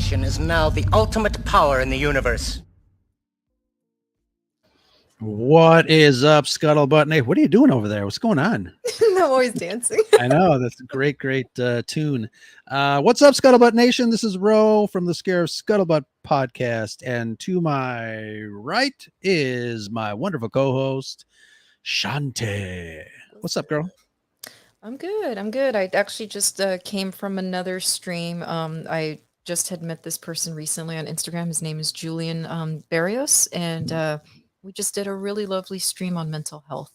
Nation is now the ultimate power in the universe. What is up, Scuttlebutt Nate? What are you doing over there? What's going on? I'm always dancing. I know, that's a great tune. What's up, Scuttlebutt Nation? This is Ro from the Scuttlebutt podcast, and to my right is my wonderful co-host, Shante. What's up, girl? I'm good. I actually just came from another stream. I just had met this person recently on Instagram. His name is Julian Barrios, and we just did a really lovely stream on mental health.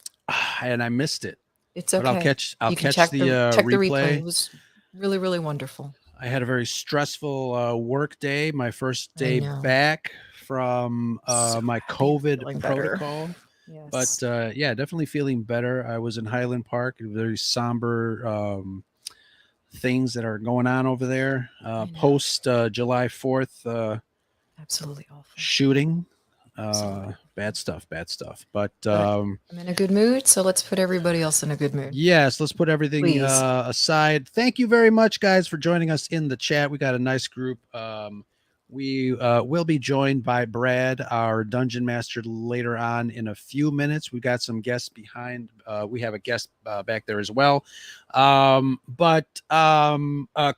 And I missed it. It's okay. But I'll catch check the replay. It was really, really wonderful. I had a very stressful work day. My first day back from my COVID protocol. Yes. But yeah, definitely feeling better. I was in Highland Park. Very somber things that are going on over there. Post July 4th. Absolutely awful. Shooting. Bad stuff. But I'm in a good mood, so let's put everybody else in a good mood. Yes, let's put everything aside. Thank you very much, guys, for joining us in the chat. We got a nice group. We will be joined by Brad, our dungeon master, later on in a few minutes. We got some guests behind. We have a guest back there as well. But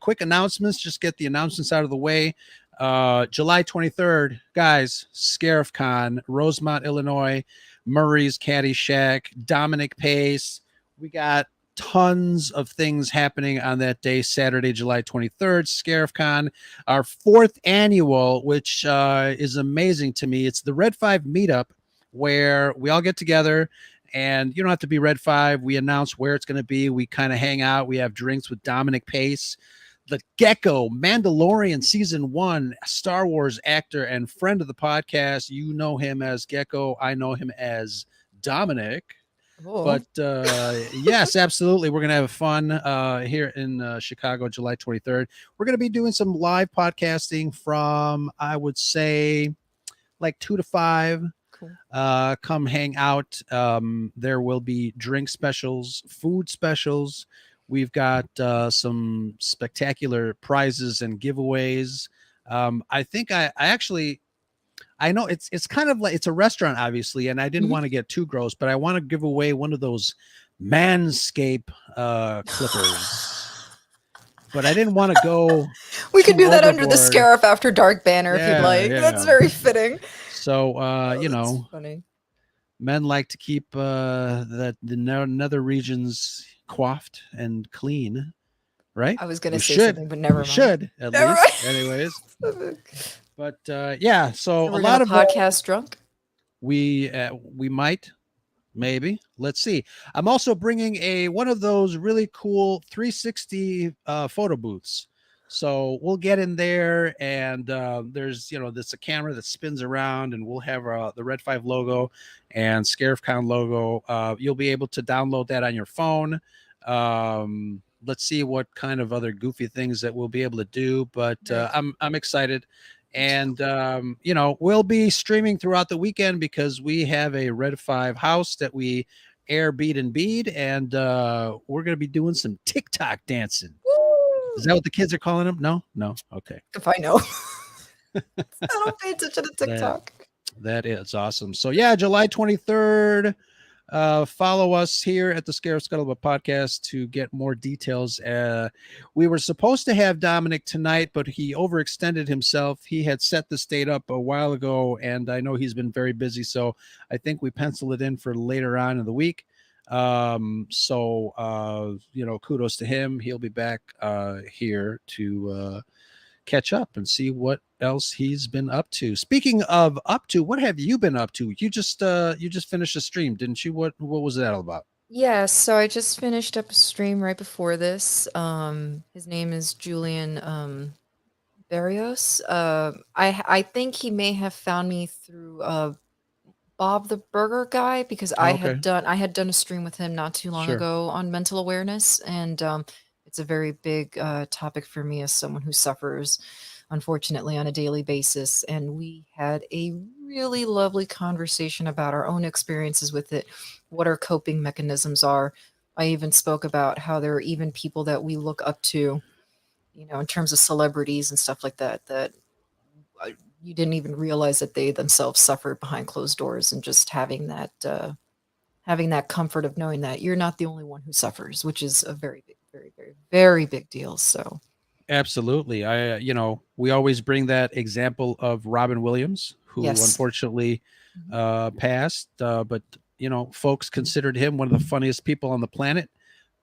quick announcements. Just get the announcements out of the way. July 23rd, guys, ScarifCon, Rosemont, Illinois, Murray's Caddyshack, Dominic Pace. We got tons of things happening on that day, Saturday, July 23rd, ScarifCon, our 4th annual, which is amazing to me. It's the Red 5 meetup where we all get together, and you don't have to be Red 5. We announce where it's going to be. We kind of hang out. We have drinks with Dominic Pace, the Gecko, Mandalorian Season 1, Star Wars actor and friend of the podcast. You know him as Gecko. I know him as Dominic. Oh. But yes, absolutely. We're going to have fun here in Chicago, July 23rd. We're going to be doing some live podcasting from, I would say, like 2 to 5. Cool. Come hang out. There will be drink specials, food specials. We've got some spectacular prizes and giveaways. I think I know it's kind of like, it's a restaurant, obviously, and I didn't want to get too gross, but I want to give away one of those Manscaped clippers. But I didn't want to go. We could do that under the overboard. Scarif After Dark banner if you'd like. Yeah. That's very fitting. So you know, funny. Men like to keep the nether regions coiffed and clean, right? I was going to say something, but never mind. Should at Never least, mind. anyways. But yeah, so we're a lot of podcast drunk. We might, maybe. Let's see. I'm also bringing one of those really cool 360 photo booths. So we'll get in there, and there's a camera that spins around, and we'll have the Red 5 logo and ScarifCon logo. You'll be able to download that on your phone. Let's see what kind of other goofy things that we'll be able to do, but I'm excited. And we'll be streaming throughout the weekend because we have a Red 5 house that we air bead and bead, and we're going to be doing some TikTok dancing. Is that what the kids are calling them? No. Okay. If I know. I don't pay attention to TikTok. That is awesome. So yeah, July 23rd. Follow us here at the Scuttlebutt podcast to get more details. We were supposed to have Dominic tonight, but he overextended himself. He had set this date up a while ago, and I know he's been very busy, so I think we penciled it in for later on in the week. Kudos to him. He'll be back here to catch up and see what else he's been up to. Speaking of up to, what have you been up to? You just finished a stream, didn't you? What was that all about? Yeah, so I just finished up a stream right before this. His name is Julian Barrios. I think he may have found me through Bob the Burger Guy, because I had done a stream with him not too long ago on mental awareness, and it's a very big topic for me as someone who suffers, unfortunately, on a daily basis. And we had a really lovely conversation about our own experiences with it, what our coping mechanisms are. I even spoke about how there are even people that we look up to, in terms of celebrities and stuff like that, that you didn't even realize that they themselves suffered behind closed doors, and just having that comfort of knowing that you're not the only one who suffers, which is a very big, very, very, very big deal. So Absolutely. We always bring that example of Robin Williams, who yes. unfortunately passed, but folks considered him one of the funniest people on the planet.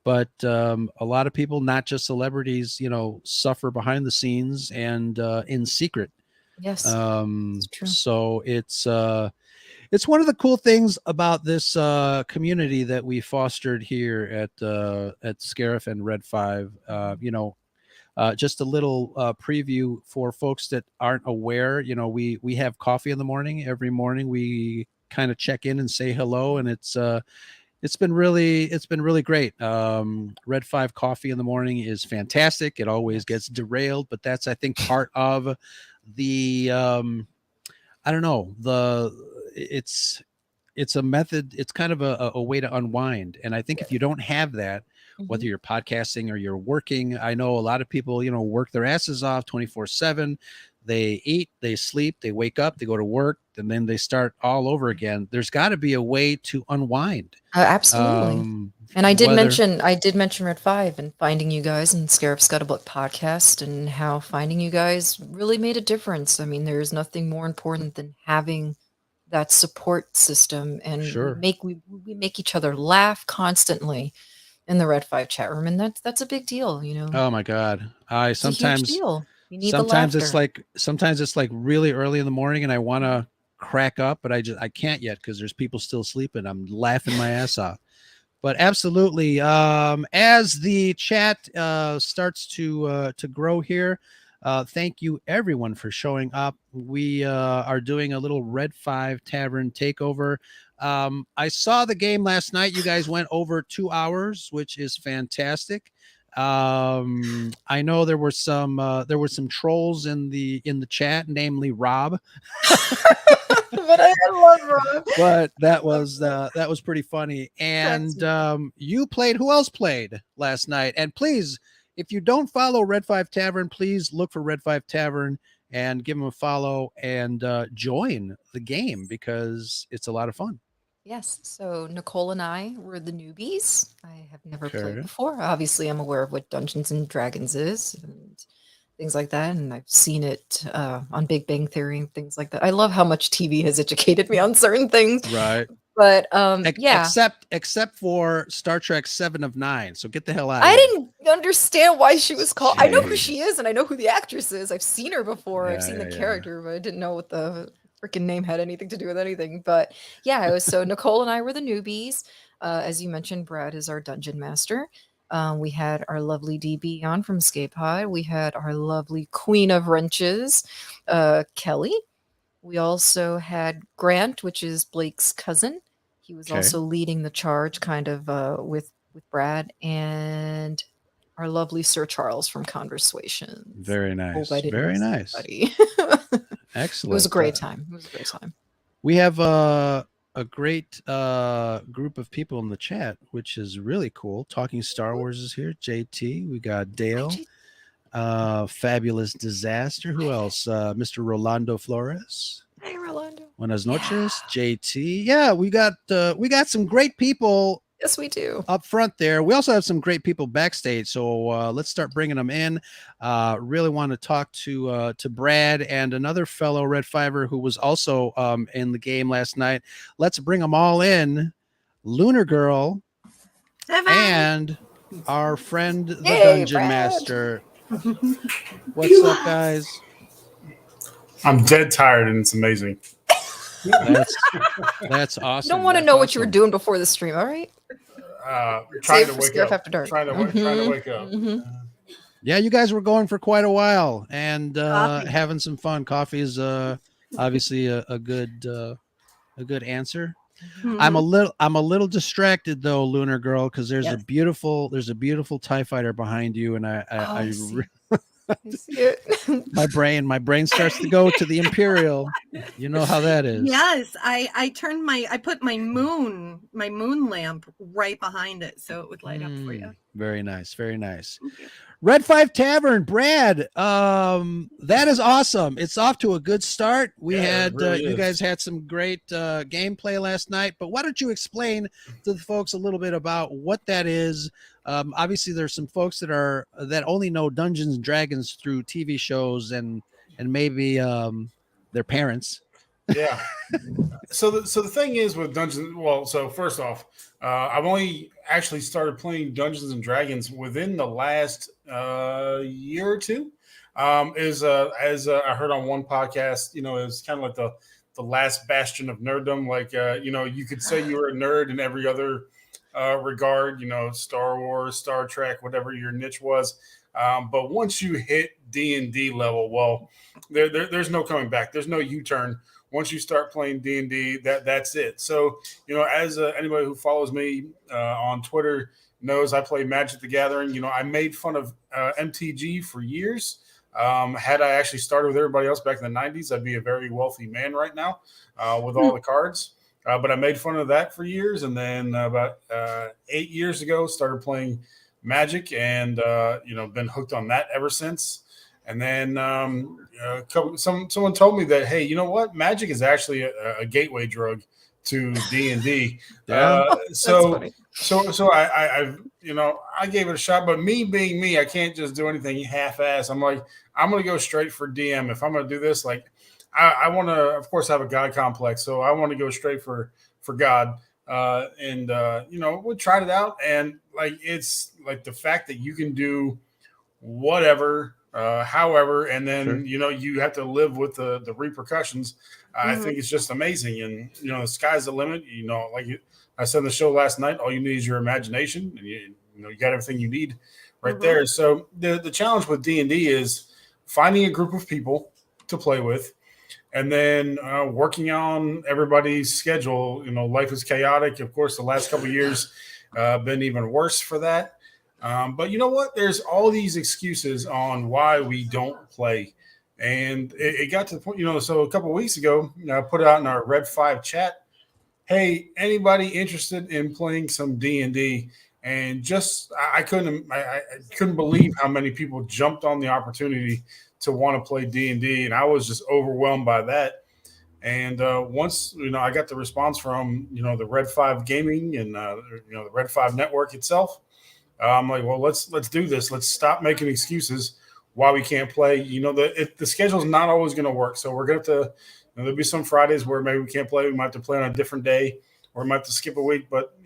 But a lot of people, not just celebrities, suffer behind the scenes and in secret. Yes, It's true. So it's one of the cool things about this community that we fostered here at Scarif and Red 5. Just a little preview for folks that aren't aware. We have coffee in the morning. Every morning we kind of check in and say hello, and it's been really great. Red 5 coffee in the morning is fantastic. It always gets derailed, but that's, I think, part of the I don't know, it's a method. It's kind of a way to unwind. And I think if you don't have that, whether you're podcasting or you're working, I know a lot of people, work their asses off 24/7. They eat, they sleep, they wake up, they go to work, and then they start all over again. There's got to be a way to unwind. Absolutely. And I did mention Red 5 and finding you guys and Scarif Scuttlebutt podcast, and how finding you guys really made a difference. I mean, there's nothing more important than having that support system, and we make each other laugh constantly in the Red 5 chat room, and that's a big deal, Oh my God. It's a huge deal. You need sometimes the laughter. sometimes it's like really early in the morning and I want to crack up, but I can't yet because there's people still sleeping. I'm laughing my ass off. But absolutely, as the chat starts to grow here, thank you everyone for showing up. We are doing a little Red 5 Tavern Takeover. I saw the game last night. You guys went over 2 hours, which is fantastic. I know there were some trolls in the chat, namely Rob. But I love Rob. But that was pretty funny. And you played. Who else played last night? And please, if you don't follow Red 5 Tavern, please look for Red 5 Tavern and give them a follow and join the game because it's a lot of fun. Yes. So Nicole and I were the newbies. I have never played before. Obviously, I'm aware of what Dungeons and Dragons is and things like that, and I've seen it on Big Bang Theory and things like that. I love how much TV has educated me on certain things. Right. But yeah. Except for Star Trek 7 of 9. So get the hell out of here. I didn't understand why she was called. Jeez. I know who she is and I know who the actress is. I've seen her before. I've seen the character, but I didn't know what the freaking name had anything to do with anything. But yeah, it was so Nicole and I were the newbies. As you mentioned, Brad is our dungeon master. We had our lovely DB on from Escape Pod. We had our lovely Queen of Wrenches, Kelly. We also had Grant, which is Blake's cousin. He was also leading the charge kind of with Brad, and our lovely Sir Charles from Conversations. Very nice. Very nice. Excellent. It was a great time. We have a great group of people in the chat, which is really cool. Talking Star Wars is here. JT. We got Dale. Fabulous Disaster. Who else? Mr. Rolando Flores. Hey, Rolando. Buenas noches. JT. Yeah, we got some great people. Yes, we do. Up front there. We also have some great people backstage. So let's start bringing them in. Really want to talk to Brad and another fellow Red 5er who was also in the game last night. Let's bring them all in. Lunar Girl and our friend, the Dungeon Brad. Master. What's up, guys? I'm dead tired and it's amazing. That's awesome. You don't want to know what you were doing before the stream, all right? Trying to wake up. After dark. Trying to wake up. Yeah, you guys were going for quite a while and having some fun. Coffee is obviously a good answer. I'm a little distracted though, Lunar Girl, because there's a beautiful TIE fighter behind you, and I see it. my brain starts to go to the Imperial. You know how that is. Yes, I put my moon lamp right behind it so it would light up for you. Very nice, very nice. Red5Tavern, Brad. That is awesome. It's off to a good start. We had really you is. guys had some great gameplay last night, but why don't you explain to the folks a little bit about what that is? Obviously, there's some folks that only know Dungeons and Dragons through TV shows and maybe their parents. Yeah. So the thing is with Dungeons. Well, so first off, I've only actually started playing Dungeons and Dragons within the last year or two. As I heard on one podcast, it's kind of like the last bastion of nerddom. Like you could say you were a nerd in every other regard. Star Wars, Star Trek, whatever your niche was. But once you hit D&D level, well, there's no coming back. There's no U-turn. Once you start playing D&D, that's it. So, as anybody who follows me on Twitter knows, I play Magic the Gathering. I made fun of MTG for years. Had I actually started with everybody else back in the 90s, I'd be a very wealthy man right now with all the cards. But I made fun of that for years. And then about 8 years ago, started playing Magic and, been hooked on that ever since. And then someone told me that, hey, you know what? Magic is actually a gateway drug to D&D. Yeah. So I gave it a shot. But me being me, I can't just do anything half-ass. I'm like, I'm going to go straight for DM. If I'm going to do this, like, I want to, of course, have a God complex. So I want to go straight for God. We tried it out. And, like, it's like the fact that you can do whatever, however, and then Sure. you have to live with the repercussions. I think it's just amazing, and the sky's the limit. Like I said in the show last night, all you need is your imagination, and you got everything you need right there. So the challenge with D&D is finding a group of people to play with, and then working on everybody's schedule. Life is chaotic. Of course, the last couple of years been even worse for that. But you know what? There's all these excuses on why we don't play. And it got to the point, so a couple of weeks ago, I put out in our Red 5 chat, hey, anybody interested in playing some D&D? And just I couldn't believe how many people jumped on the opportunity to want to play D&D. And I was just overwhelmed by that. And once, I got the response from, the Red 5 Gaming and, the Red 5 Network itself, I'm like, well, let's do this. Let's stop making excuses why we can't play. The schedule's not always going to work. So we're going to there'll be some Fridays where maybe we can't play. We might have to play on a different day, or we might have to skip a week. But,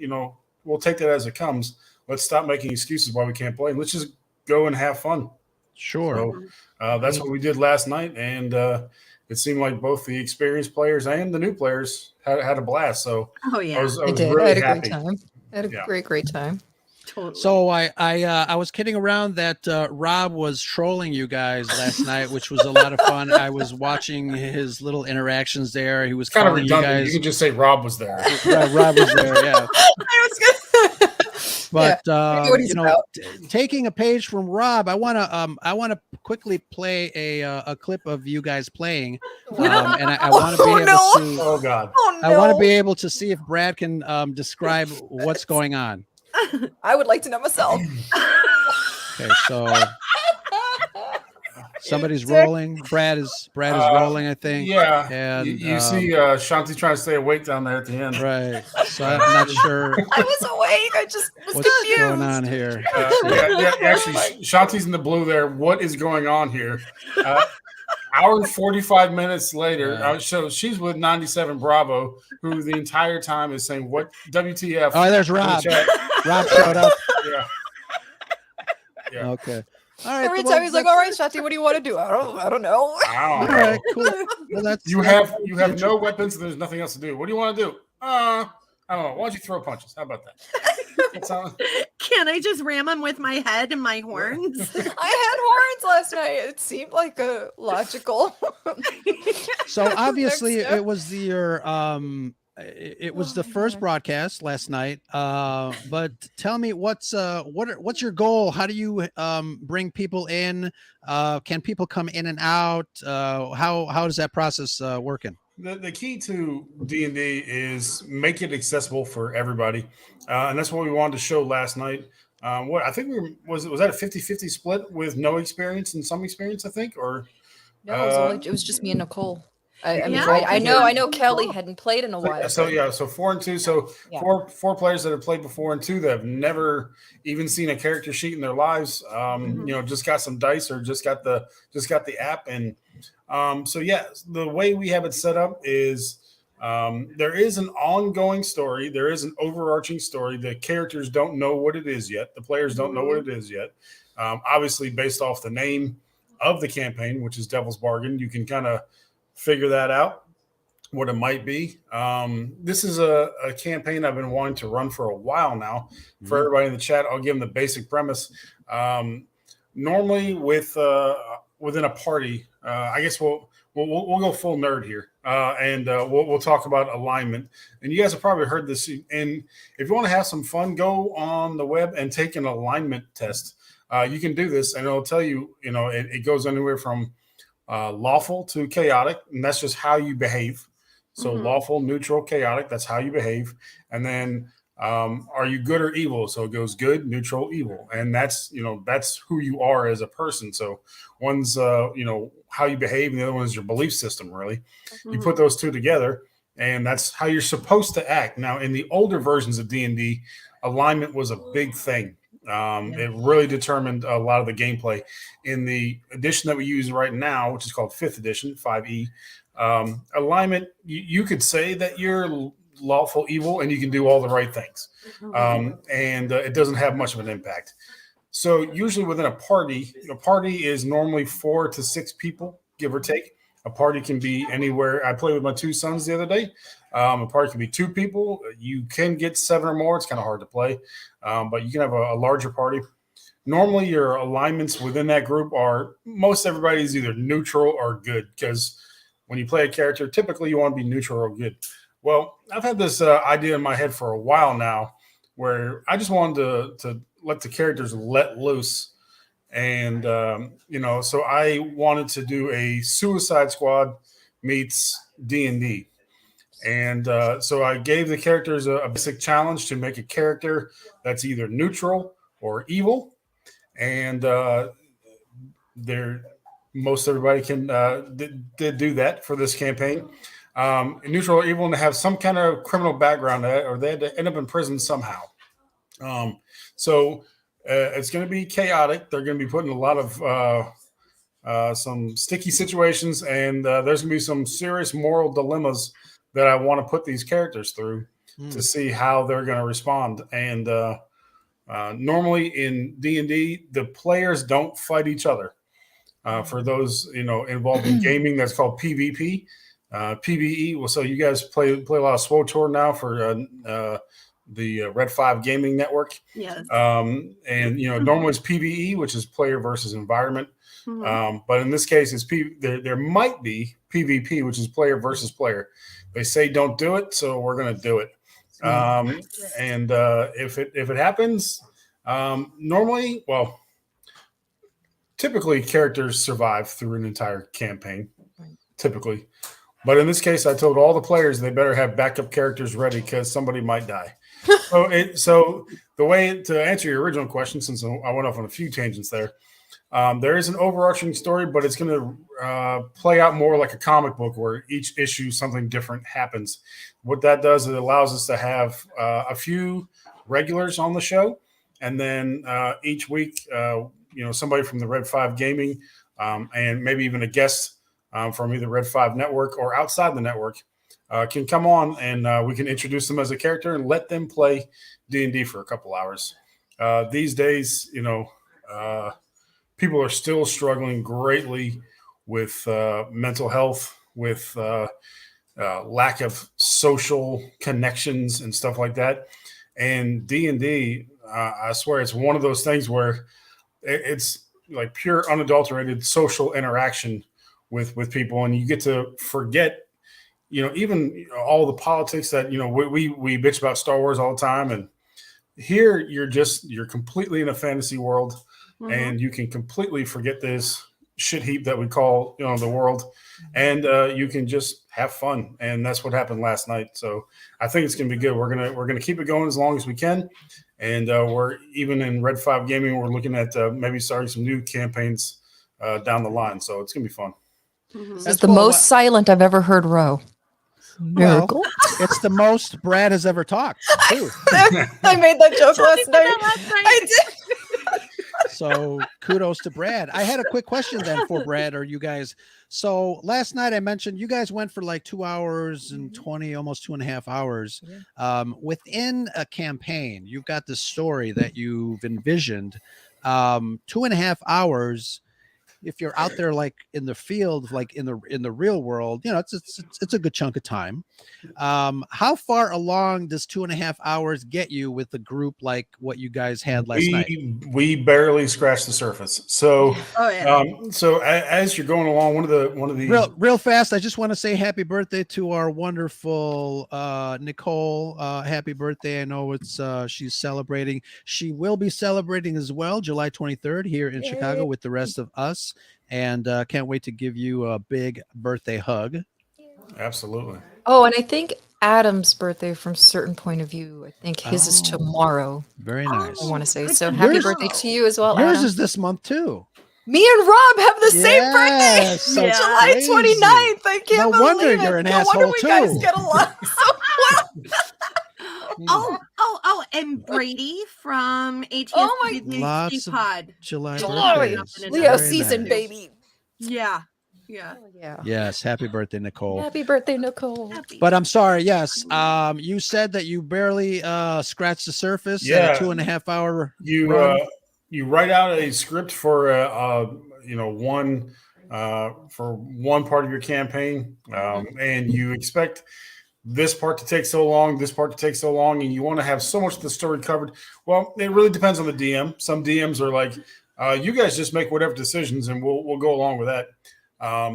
we'll take that as it comes. Let's stop making excuses why we can't play. Let's just go and have fun. Sure. So that's what we did last night. And it seemed like both the experienced players and the new players had a blast. So yeah. I was I did. really I had a happy. great time. I had a great time. Totally. So I was kidding around that Rob was trolling you guys last night, which was a lot of fun. I was watching his little interactions there. He was Kind of calling you redundant. guys. You can just say Rob was there. Rob was there, yeah. I was gonna But I know what he's about. taking a page from Rob, I want to quickly play a clip of you guys playing, and I want to be able to. Oh God. Oh, no. I want to be able to see if Brad can describe what's going on. I would like to know myself. Okay, so somebody's rolling. Brad is rolling, I think. Yeah. And you see Shanti trying to stay awake down there at the end. right. So I'm not sure I was awake. I just was what's confused. going on here. Actually, Shanti's in the blue there. What is going on here? Hour and 45 minutes later, so she's with 97 Bravo, who the entire time is saying, what WTF? Oh, there's Rob. Rob showed up. Yeah. Okay. All right. Every well, time he's like, "All right, Shati, what do you want to do?" I don't know. all right, cool. Well, that's You have no weapons, and there's nothing else to do. What do you want to do? I don't know. Why don't you throw punches? How about that? Can I just ram him with my head and my horns? I had horns last night. It seemed like a logical. So obviously Next step. it was the first broadcast last night. But tell me what's your goal? How do you bring people in? Can people come in and out? How does that process working? The key to D&D is make it accessible for everybody. And that's what we wanted to show last night. What I think was that a 50-50 split with no experience and some experience, I think, or No, it was just me and Nicole. I mean, Yeah, I know Kelly cool. hadn't played in a while. So 4 and 2. So Yeah. four players that have played before and 2 that have never even seen a character sheet in their lives. Just got some dice or just got the app. And so yeah, the way we have it set up is there is an ongoing story. There is an overarching story. The characters don't know what it is yet. The players don't know what it is yet. Obviously, based off the name of the campaign, which is Devil's Bargain, you can kind of figure that out, what it might be. This is a campaign I've been wanting to run for a while now. For everybody in the chat, I'll give them the basic premise. Normally, within a party, I guess we'll go full nerd here, and we'll talk about alignment. And you guys have probably heard this. And if you want to have some fun, go on the web and take an alignment test. You can do this, and it'll tell you. It goes anywhere from lawful to chaotic, and that's just how you behave. So lawful, neutral, chaotic, that's how you behave. And then are you good or evil? So it goes good, neutral, evil. And that's who you are as a person. So one's how you behave, and the other one is your belief system, really. You put those two together, and that's how you're supposed to act. Now, in the older versions of D&D, alignment was a big thing. It really determined a lot of the gameplay. In the edition that we use right now, which is called 5th edition, 5e, alignment, you could say that you're lawful evil and you can do all the right things. And it doesn't have much of an impact. So usually within a party is normally 4 to 6 people, give or take. A party can be anywhere. I played with my 2 sons the other day. A party can be 2 people. You can get 7 or more. It's kind of hard to play, but you can have a larger party. Normally, your alignments within that group are most everybody is either neutral or good, because when you play a character, typically you want to be neutral or good. Well, I've had this idea in my head for a while now where I just wanted to let the characters let loose. And, so I wanted to do a Suicide Squad meets D&D. And so I gave the characters a basic challenge to make a character that's either neutral or evil. And most everybody can did do that for this campaign. Neutral or evil, and have some kind of criminal background, or they had to end up in prison somehow. So it's going to be chaotic. They're going to be put in a lot of some sticky situations, and there's going to be some serious moral dilemmas that I want to put these characters through to see how they're going to respond. And normally in D&D, the players don't fight each other. For those involved in gaming, that's called PvP. PvE. Well, so you guys play a lot of SWTOR now for the Red5 Gaming Network. Yes. And normally it's PvE, which is player versus environment. But in this case, it's there might be PvP, which is player versus player. They say don't do it, so we're going to do it. And if it happens, normally, well, typically characters survive through an entire campaign, typically. But in this case, I told all the players they better have backup characters ready because somebody might die. So the way to answer your original question, since I went off on a few tangents there is an overarching story, but it's going to play out more like a comic book where each issue something different happens. What that does, it allows us to have a few regulars on the show, and then each week, somebody from the Red5 Gaming and maybe even a guest from either Red5 Network or outside the network can come on, and we can introduce them as a character and let them play D&D for a couple hours. These days, people are still struggling greatly with mental health, with lack of social connections and stuff like that. And D&D, I swear, it's one of those things where it's like pure unadulterated social interaction with people, and you get to forget, even all the politics that we bitch about Star Wars all the time, and here you're completely in a fantasy world, and you can completely forget this shit heap that we call the world, and you can just have fun. And that's what happened last night. So I think it's gonna be good. We're gonna keep it going as long as we can, and we're even in Red 5 Gaming. We're looking at maybe starting some new campaigns down the line. So it's gonna be fun. This is the most silent I've ever heard Row. Miracle. Well, it's the most Brad has ever talked, too. I made that joke last night. I did. So kudos to Brad. I had a quick question then for Brad or you guys. So last night I mentioned you guys went for like 2 hours and 20, almost 2.5 hours. Within a campaign, you've got the story that you've envisioned. 2.5 hours. If you're out there like in the field, like in the real world, it's a good chunk of time. How far along does 2.5 hours get you with the group like what you guys had last night? We barely scratched the surface. So so as you're going along, one of the real fast, I just want to say happy birthday to our wonderful Nicole. Happy birthday. I know it's she's celebrating. She will be celebrating as well July 23rd here in Chicago with the rest of us. And can't wait to give you a big birthday hug. Absolutely. Oh, and I think Adam's birthday, from certain point of view, I think his is tomorrow. Very nice. I want to say so. Happy birthday to you as well. Yours Adam. is this month too. Me and Rob have the same birthday. So July crazy. 29th. I can't No wonder believe it. you're an No asshole wonder we guys too. get along so well. And Brady from ATS Lots of Pod. July Glorious. birthdays. Leo Very season, nice. baby. Yeah. Yes, happy birthday, Nicole. Happy birthday, Nicole. But I'm sorry. Yes, you said that you barely scratched the surface. At a 2.5 hour. You write out a script for one part of your campaign, and you expect this part to take so long, this part to take so long, and you want to have so much of the story covered. Well, it really depends on the DM. Some DMs are like, you guys just make whatever decisions, and we'll go along with that.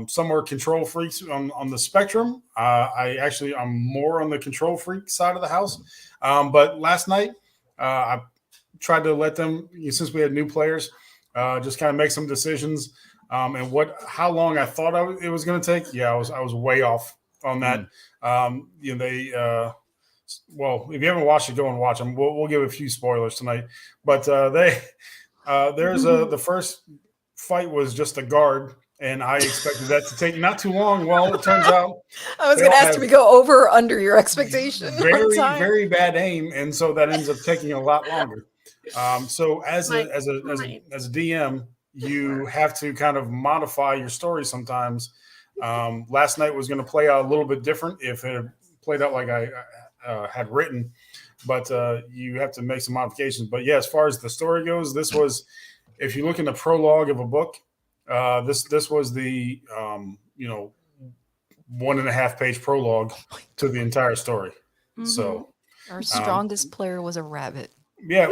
Some are control freaks on the spectrum. I'm more on the control freak side of the house. But last night, I tried to let them, since we had new players, just kind of make some decisions. And how long I thought it was going to take. Yeah, I was way off on that. Well, if you haven't watched it, go and watch them. We'll give a few spoilers tonight. But the first fight was just a guard. And I expected that to take not too long. Well, it turns out I was going to ask you to go over or under your expectation. Very, very bad aim, and so that ends up taking a lot longer. So as a DM, you have to kind of modify your story sometimes. Last night was going to play out a little bit different if it had played out like I had written, but you have to make some modifications. But yeah, as far as the story goes, this was, if you look in the prologue of a book. This was the 1.5 page prologue to the entire story. Mm-hmm. So our strongest player was a rabbit. Yeah.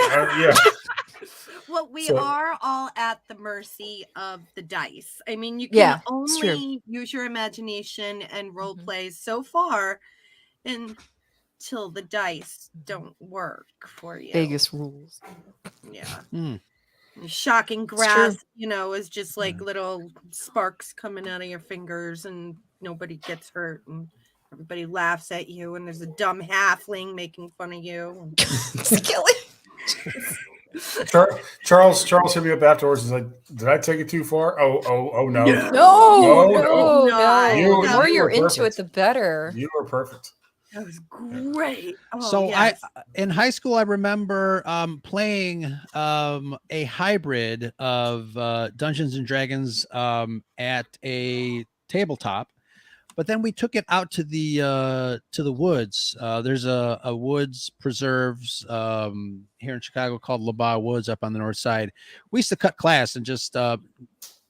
Well, we are all at the mercy of the dice. I mean, you can only use your imagination and role play so far until the dice don't work for you. Vegas rules. Yeah. Shocking grass, is just like little sparks coming out of your fingers, and nobody gets hurt, and everybody laughs at you, and there's a dumb halfling making fun of you. Charles hit me up afterwards. He's like, "Did I take it too far?" Oh no, no. The more you're into it, the better. You were perfect. That was great. In high school, I remember playing a hybrid of Dungeons and Dragons at a tabletop, but then we took it out to the woods. There's a woods preserves here in Chicago called LaBaugh Woods up on the north side. We used to cut class and just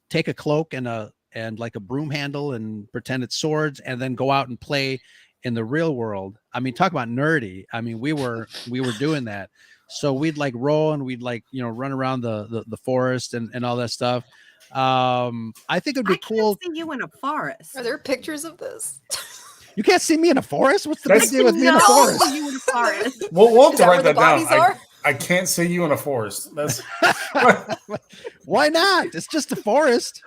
take a cloak and like a broom handle and pretend it's swords, and then go out and play in the real world. I mean, talk about nerdy. I mean, we were doing that. So we'd like roll and we'd like, run around the forest and all that stuff. I think it'd be cool. I can't see you in a forest. Are there pictures of this? You can't see me in a forest? What's the big deal with me in a forest? You in a forest. We'll have to write that down. I can't see you in a forest. That's why not? It's just a forest.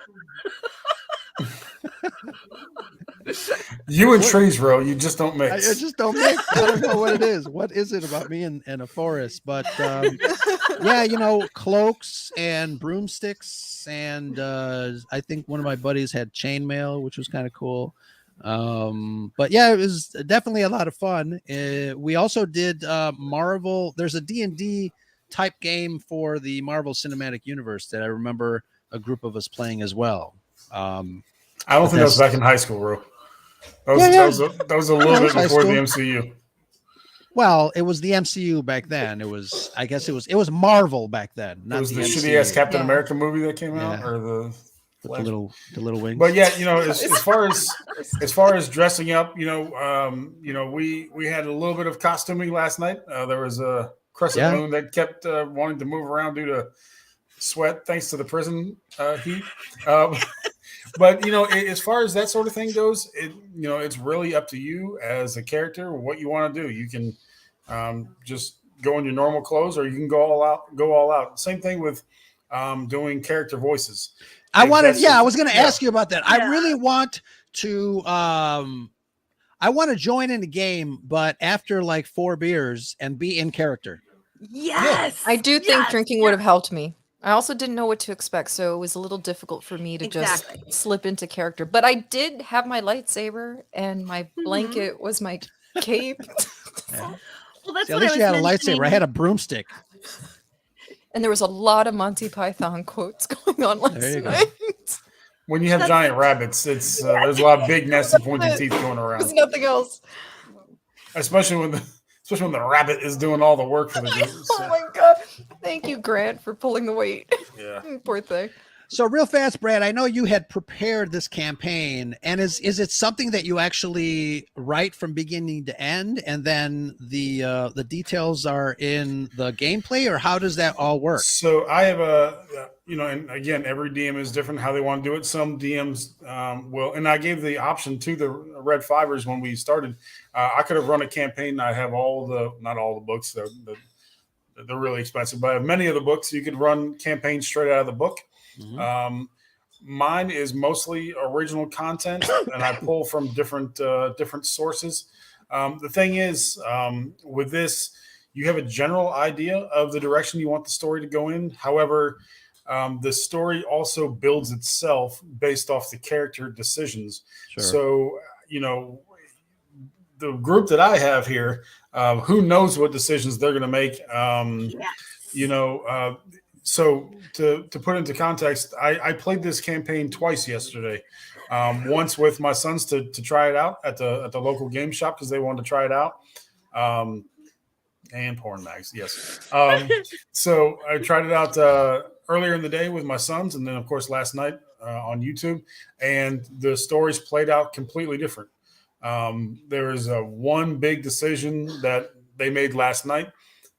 You and trees, bro. You just don't mix. I just don't mix. I don't know what it is. What is it about me and a forest? But yeah, cloaks and broomsticks, and I think one of my buddies had chainmail, which was kind of cool. But yeah, it was definitely a lot of fun. We also did Marvel. There's a D&D type game for the Marvel Cinematic Universe that I remember a group of us playing as well. I don't think that was back in high school, bro. That was a little bit before the MCU. Well, it was the MCU back then. I guess it was Marvel back then. Not it was the MCU. shitty ass Captain America movie that came out, or the little wings. But yeah, as far as dressing up, we had a little bit of costuming last night. There was a crescent moon that kept wanting to move around due to sweat, thanks to the prison heat. But as far as that sort of thing goes, it's really up to you as a character what you want to do. You can just go in your normal clothes, or you can go all out. Same thing with doing character voices. I was going to ask you about that. Yeah. I really want to I want to join in the game, but after like 4 beers and be in character. Yes. I do think drinking would have helped me. I also didn't know what to expect, so it was a little difficult for me to just slip into character. But I did have my lightsaber, and my blanket was my cape. Well, that's at least you had a lightsaber. I had a broomstick. And there was a lot of Monty Python quotes going on last night. When you have giant rabbits, it's there's a lot of big, nasty, pointy teeth going around. There's nothing else. Especially when the rabbit is doing all the work for the game. Oh my god! Thank you, Grant, for pulling the weight. Yeah, poor thing. So real fast, Brad, I know you had prepared this campaign, and is it something that you actually write from beginning to end, and then the details are in the gameplay, or how does that all work? So I have and again, every DM is different how they want to do it. Some DMs will, and I gave the option to the Red Fivers when we started. I could have run a campaign. I have not all the books. They're really expensive, but many of the books you could run campaigns straight out of the book. Mm-hmm. Mine is mostly original content, and I pull from different sources. The thing is, with this, you have a general idea of the direction you want the story to go in. However, the story also builds itself based off the character decisions. Sure. So, the group that I have here, who knows what decisions they're going to make? So to put into context, I played this campaign twice yesterday. Once with my sons to try it out at the local game shop because they wanted to try it out. And porn mags, yes. So I tried it out earlier in the day with my sons, and then of course last night on YouTube. And the stories played out completely different. There was one big decision that they made last night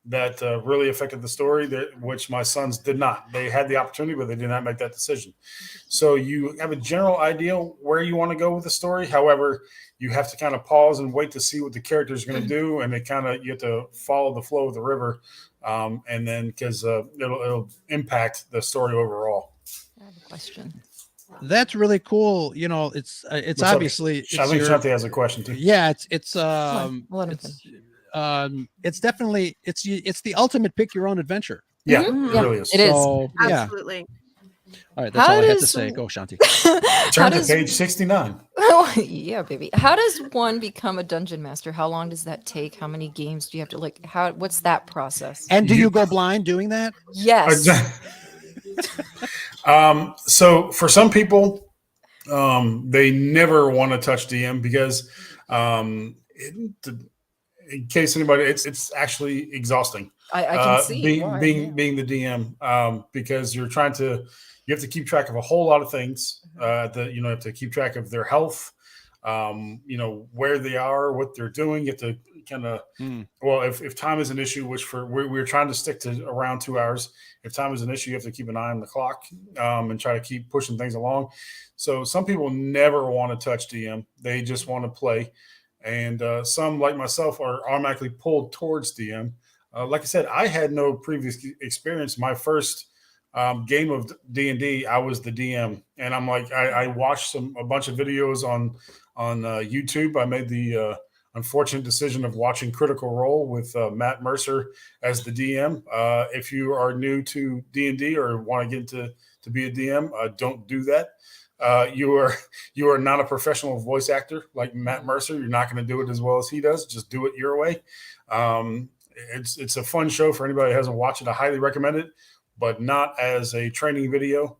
that really affected the story, which my sons did not. They had the opportunity, but they did not make that decision. So you have a general idea where you want to go with the story. However, you have to kind of pause and wait to see what the character is going to do, and you have to follow the flow of the river, and then because it'll impact the story overall. I have a question. That's really cool. It's obviously. I think Shanti has a question too. Yeah, it's definitely it's the ultimate pick your own adventure. Yeah, it really is. It is. Absolutely. All right, that's all I had to say. Go, Shanti. Turn to page 69. Oh, yeah, baby. How does one become a dungeon master? How long does that take? How many games do you have to what's that process? And do you go blind doing that? Yes. So for some people, they never want to touch DM because in case anybody, it's actually exhausting. I can see being the DM because you have to keep track of a whole lot of things. You have to keep track of their health, where they are, what they're doing. You have to kind of if time is an issue, which we're trying to stick to around 2 hours. If time is an issue, you have to keep an eye on the clock and try to keep pushing things along. So some people never want to touch DM; they just want to play. And some, like myself, are automatically pulled towards DM. Like I said, I had no previous experience. My first game of D&D, I was the DM, and I'm like, I watched a bunch of videos on YouTube. I made the unfortunate decision of watching Critical Role with Matt Mercer as the DM. If you are new to D&D or want to get to be a DM, don't do that. You are not a professional voice actor like Matt Mercer. You're not going to do it as well as he does. Just do it your way. It's a fun show for anybody who hasn't watched it. I highly recommend it, but not as a training video,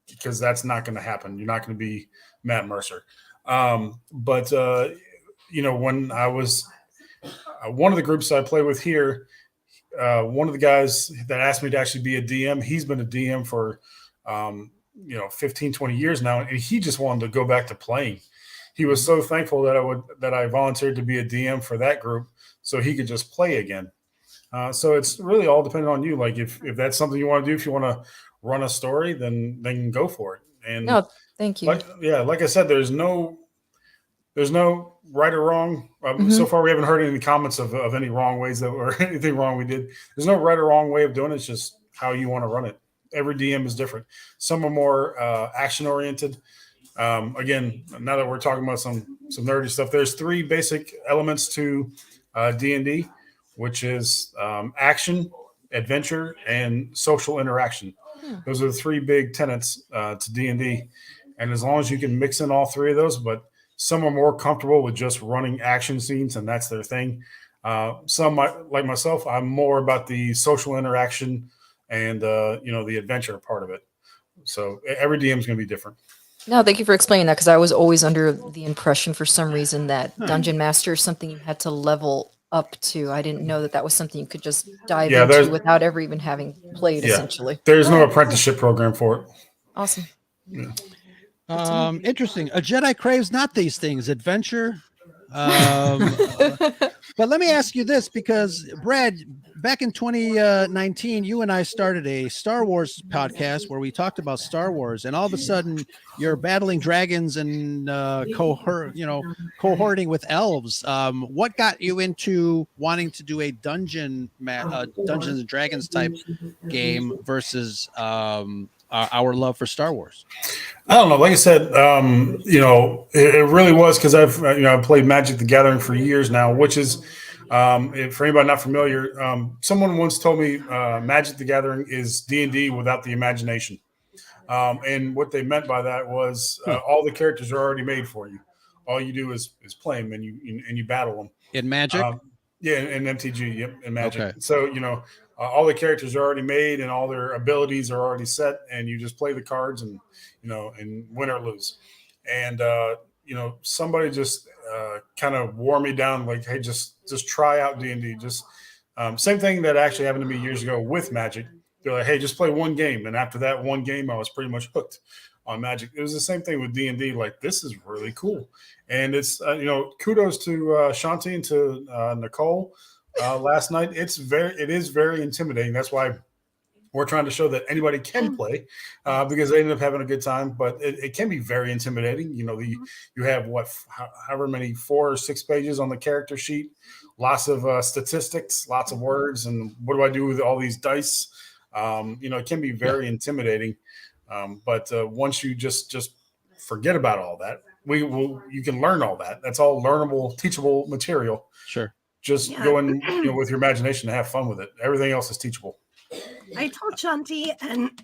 because that's not going to happen. You're not going to be Matt Mercer. But when I was one of the groups I play with here, one of the guys that asked me to actually be a DM, he's been a DM for 15, 20 years now, and he just wanted to go back to playing. He was so thankful that I volunteered to be a DM for that group so he could just play again. So it's really all dependent on you. Like if that's something you want to do, if you want to run a story, then go for it. And no, thank you. Like I said, there's no right or wrong. So far, we haven't heard any comments of any wrong ways or anything wrong we did. There's no right or wrong way of doing it. It's just how you want to run it. Every DM is different. Some are more action oriented. Again, now that we're talking about some nerdy stuff, there's 3 basic elements to D&D, which is action, adventure, and social interaction. Those are the 3 big tenets to D&D. And as long as you can mix in all 3 of those, but some are more comfortable with just running action scenes, and that's their thing. Some, like myself, I'm more about the social interaction and the adventure part of it. So every DM is going to be different. No, thank you for explaining that, because I was always under the impression for some reason that Dungeon Master is something you had to level up to. I didn't know that was something you could just dive into without ever even having played, essentially. There's no apprenticeship program for it. Awesome. Yeah. Interesting. A Jedi craves not these things, adventure. But let me ask you this, because Brad, back in 2019, you and I started a Star Wars podcast where we talked about Star Wars, and all of a sudden you're battling dragons and cohorting with elves. What got you into wanting to do a Dungeons and Dragons type game versus our love for Star Wars? I don't know. Like I said, it really was because I've played Magic the Gathering for years now, which is, for anybody not familiar, someone once told me Magic the Gathering is D&D without the imagination. And what they meant by that was all the characters are already made for you. All you do is play them and you battle them. In Magic? In MTG, yep, in Magic. Okay. So, all the characters are already made and all their abilities are already set, and you just play the cards and win or lose. And somebody just kind of wore me down, like, hey, just try out D&D. Just same thing that actually happened to me years ago with Magic. They're like, hey, just play one game, and after that one game, I was pretty much hooked on Magic. It was the same thing with D&D. Like, this is really cool, and it's kudos to Shanti and to Nicole. Last night, it is very intimidating. That's why we're trying to show that anybody can play, because they end up having a good time. But it can be very intimidating. You have however many 4 or 6 pages on the character sheet, lots of statistics, lots of words, and what do I do with all these dice? It can be very intimidating. But once you just forget about all that, you can learn all that. That's all learnable, teachable material. Sure. Just go in with your imagination and have fun with it. Everything else is teachable. I told Shanti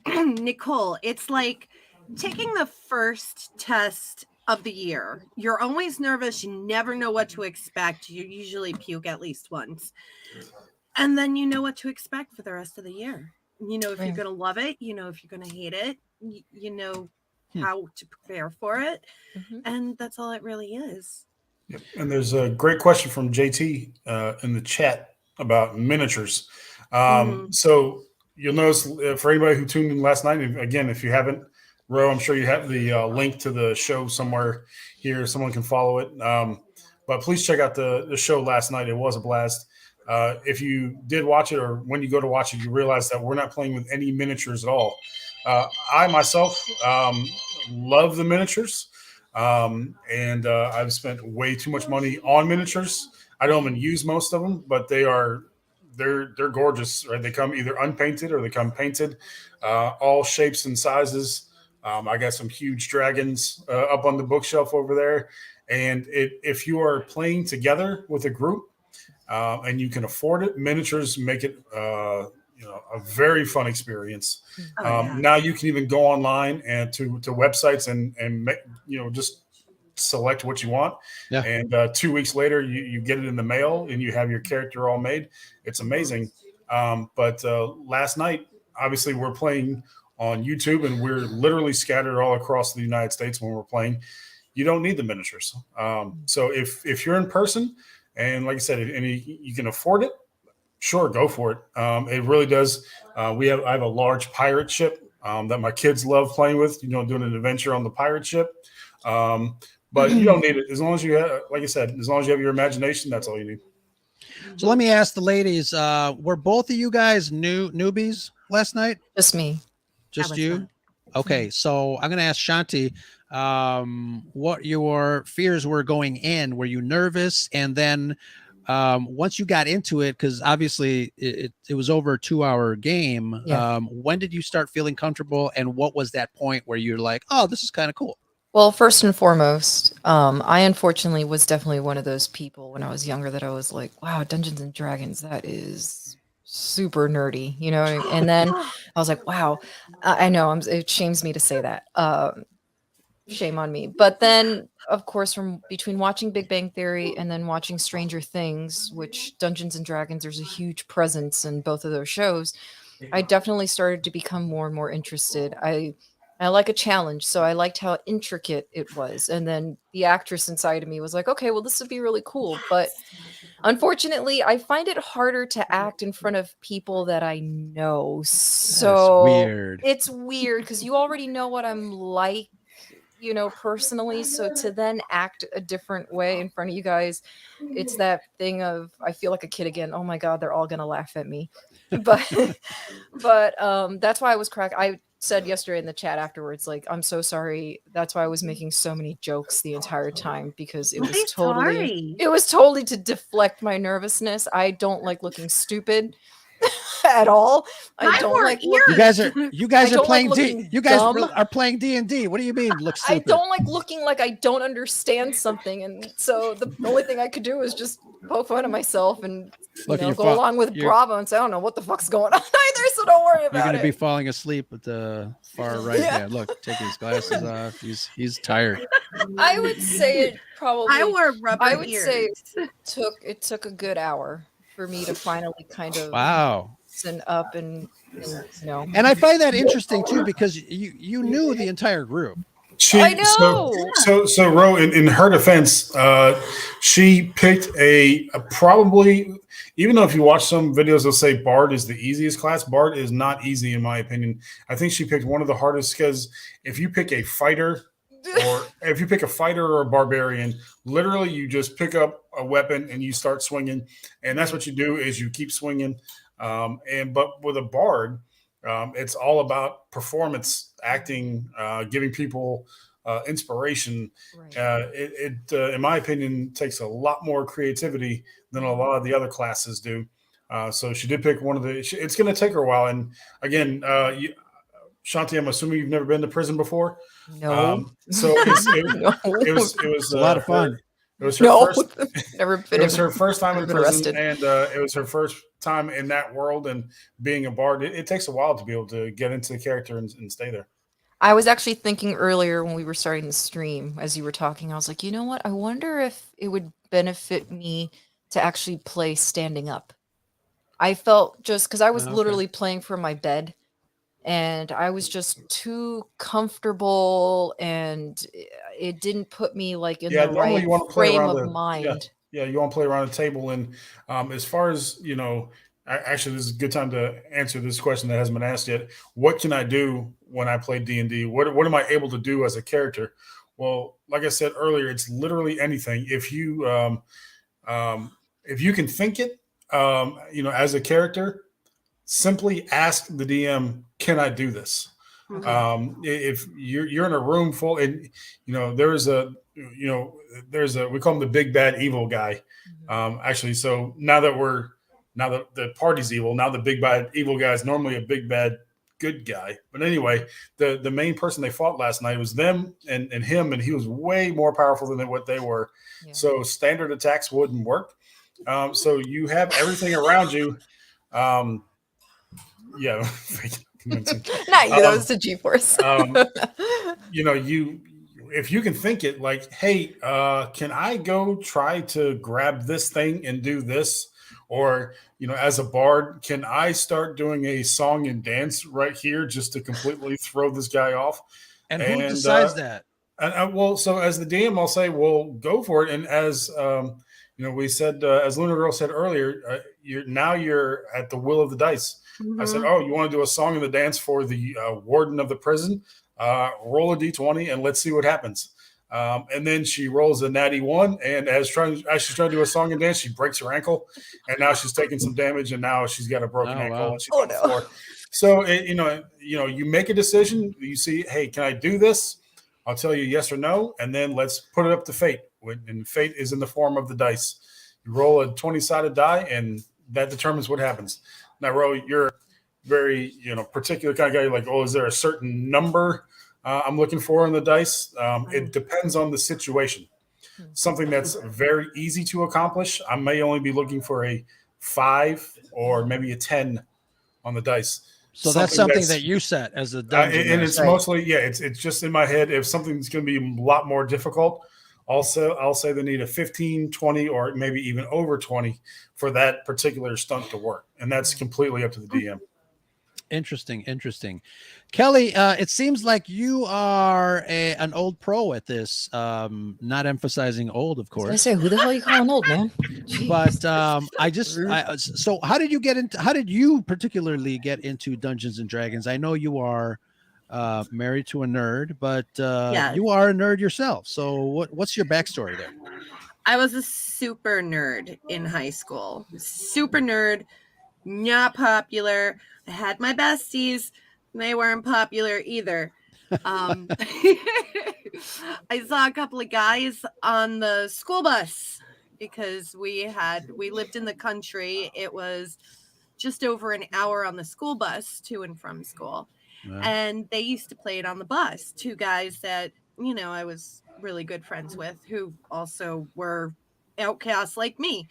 and Nicole, it's like taking the first test of the year. You're always nervous. You never know what to expect. You usually puke at least once. And then you know what to expect for the rest of the year. If you're going to love it, if you're going to hate it, you know how to prepare for it. And that's all it really is. Yep. And there's a great question from JT in the chat about miniatures. So you'll notice for anybody who tuned in last night, again, if you haven't, Ro, I'm sure you have the link to the show somewhere here. Someone can follow it. But please check out the show last night. It was a blast. If you did watch it, or when you go to watch it, you realize that we're not playing with any miniatures at all. I myself love the miniatures. And I've spent way too much money on miniatures. I don't even use most of them, but they are they're gorgeous, right? They come either unpainted or they come painted, all shapes and sizes. I got some huge dragons up on the bookshelf over there, and if you are playing together with a group and you can afford it, miniatures make it a very fun experience. Now you can even go online and to websites and make, just select what you want. Yeah. And 2 weeks later, you get it in the mail and you have your character all made. It's amazing. But last night, obviously, we're playing on YouTube and we're literally scattered all across the United States when we're playing. You don't need the miniatures. So if you're in person and like I said, and you can afford it, sure, go for it. It really does. I have a large pirate ship that my kids love playing with, doing an adventure on the pirate ship. But you don't need it. As long as you have, like I said, as long as you have your imagination, that's all you need. So let me ask the ladies, were both of you guys newbies last night? Just me. Just you? Okay. So I'm going to ask Shanti, what your fears were going in. Were you nervous? And then once you got into it, because obviously it was over a 2-hour game. Yeah. When did you start feeling comfortable? And what was that point where you're like, oh, this is kind of cool? Well, first and foremost, I unfortunately was definitely one of those people when I was younger that I was like, wow, Dungeons and Dragons, that is super nerdy, And then I was like, wow, I know it shames me to say that. Shame on me. But then, of course, from between watching Big Bang Theory and then watching Stranger Things, which Dungeons and Dragons, there's a huge presence in both of those shows. I definitely started to become more and more interested. I like a challenge, so I liked how intricate it was. And then the actress inside of me was like, okay, well, this would be really cool. But unfortunately, I find it harder to act in front of people that I know. So it's weird because you already know what I'm like, personally. So to then act a different way in front of you guys, it's that thing of, I feel like a kid again. Oh my God, they're all going to laugh at me. But that's why I was I said yesterday in the chat afterwards, like, I'm so sorry. That's why I was making so many jokes the entire time, because it was totally to deflect my nervousness. I don't like looking stupid at all. I don't like you guys are playing D. You guys are playing D&D. What do you mean look stupid? I don't like looking like I don't understand something, and so the only thing I could do is just poke fun at myself and go along with Bravo and say, I don't know what the fuck's going on either, so don't worry about it. You're going to be falling asleep at the far right hand. Look, take his glasses off. He's tired. I would say it probably. I wore rubber I would ears. say it took a good hour for me to finally kind of listen up and And I find that interesting too, because you knew the entire group. I know. So Ro, in her defense, she picked a probably, even though if you watch some videos, they'll say Bard is the easiest class. Bard is not easy in my opinion. I think she picked one of the hardest, because if you pick a fighter or a barbarian, literally you just pick up a weapon and you start swinging, and that's what you do is you keep swinging. But with a bard, it's all about performance, acting, giving people inspiration. Right. It in my opinion, takes a lot more creativity than a lot of the other classes do. So she did pick one of the. It's going to take her a while. And again, Shanti, I'm assuming you've never been to prison before. No. So it was a lot of fun. It was her first. Never been. It was her first time in prison, and it was her first time in that world. And being a bard, it takes a while to be able to get into the character and stay there. I was actually thinking earlier when we were starting the stream, as you were talking, I was like, you know what? I wonder if it would benefit me to actually play standing up. I felt just because I was literally playing from my bed. And I was just too comfortable, and it didn't put me like in the right frame of mind. Yeah, you want to play around the table. And as far as, actually, this is a good time to answer this question that hasn't been asked yet. What can I do when I play D&D? What am I able to do as a character? Well, like I said earlier, it's literally anything. If you can think it, as a character, simply ask the DM, can I do this? Okay. If you're in a room full, and there's a we call him the big bad evil guy. Actually, so now that we're Now the party's evil. Now the big bad evil guy is normally a big bad good guy. But anyway, the main person they fought last night was them and him, and he was way more powerful than what they were. Yeah. So standard attacks wouldn't work. So you have everything around you. Yeah. Not you, that was the G-Force. If you can think it like, hey, can I go try to grab this thing and do this? Or, as a bard, can I start doing a song and dance right here just to completely throw this guy off? And who decides that? So as the DM, I'll say, well, go for it. And as we said, as Luna Girl said earlier, you're at the will of the dice. Mm-hmm. I said, oh, you want to do a song and the dance for the warden of the prison? Roll a d20 and let's see what happens. And then she rolls a natty 1, and as she's trying to do a song and dance, she breaks her ankle, and now she's taking some damage, and now she's got a broken ankle, and she's on the floor. So you make a decision. You see, hey, can I do this? I'll tell you yes or no, and then let's put it up to fate. And fate is in the form of the dice. You roll a 20-sided die, and that determines what happens. Now, Ro, you're very particular kind of guy. You're like, oh, is there a certain number I'm looking for in the dice? It depends on the situation. Something that's very easy to accomplish, I may only be looking for a 5 or maybe a 10 on the dice. So that's something that you set as a dungeon. And it's mostly, it's just in my head. If something's going to be a lot more difficult, also I'll say they need a 15, 20, or maybe even over 20 for that particular stunt to work. And that's completely up to the DM. Interesting. Kelly, it seems like you are an old pro at this, not emphasizing old, of course. I say, who the hell are you calling old, man? But so how did you particularly get into Dungeons and Dragons? I know you are married to a nerd, but you are a nerd yourself. So what's your backstory there? I was a super nerd in high school. Super nerd, not popular. I had my besties. They weren't popular either. I saw a couple of guys on the school bus because we lived in the country. It was just over an hour on the school bus to and from school. Wow. And they used to play it on the bus. 2 guys that, I was really good friends with who also were outcasts like me.